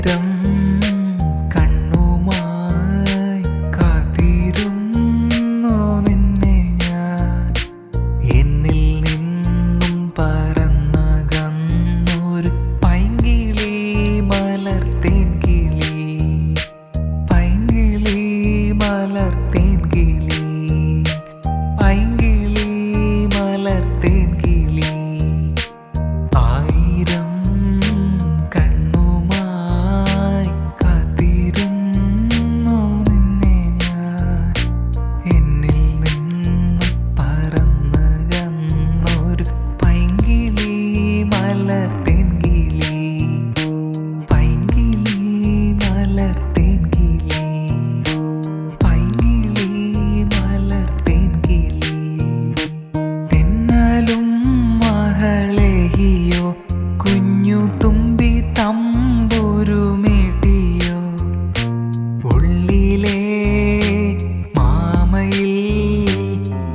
ആയിരം കണ്ണുമായി കാത്തിരുന്നു നിന്നെ ഞാൻ. എന്നിൽ നിന്നും പറന്നകന്നൊരു പൈങ്കിളി മലർത്തേൻ കിളി, പൈങ്കിളി മലർത്തേൻ കിളി, പൈങ്കിളി മലർത്തേൻ കിളി. ആയിരം കണ്ണുമായി കാത്തിരുന്നു നിന്നെ ഞാൻ. എന്നിൽ നിന്നും പറന്നകന്നൊരു പൈങ്കിളി മലർത്തേൻ കിളി, പൈങ്കിളി മലർത്തേൻ കിളി, പൈങ്കിളി മലർത്തേൻ കിളി. തെന്നലും മഹളേഹിയോ കുഞ്ഞു തുമ്പി തമ്പുരുമേട്ടിയോ, ഉള്ളിലെ മാമയിൽ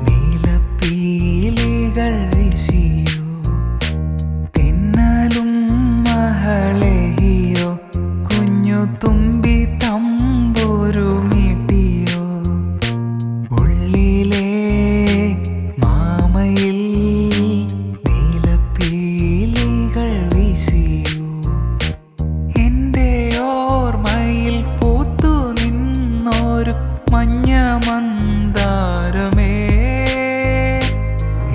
നീലപ്പീലികൾ വീശിയോ. തെന്നലും മഹളേഹിയോ കുഞ്ഞു തുമ്പി തമ്പുരുമേട്ടിയോ, ഉള്ളിലെ മാമയിൽ നീലപ്പീലികൾ വീശിയോ. എൻ്റെ ഓർമ്മയിൽ പൂത്തു നിന്നൊരു മഞ്ഞ മന്ദാരമേ,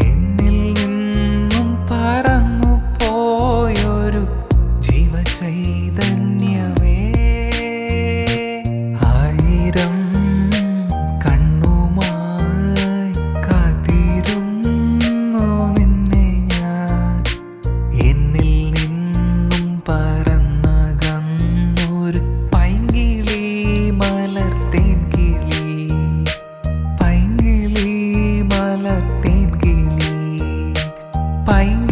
എന്നിൽ നിന്നും പറന്നു പോയൊരു ജീവചൈതന്യമേ. ആയിരം കണ്ണുമായി കാത്തിരുന്നു നിന്നെ ഞാൻ. എന്നിൽ നിന്നും പറന്നകന്നൊരു പൈങ്കിളി മലർത്തേൻ കിളി, പൈങ്കിളി മലർത്തേൻ കിളി, പൈങ്കിളി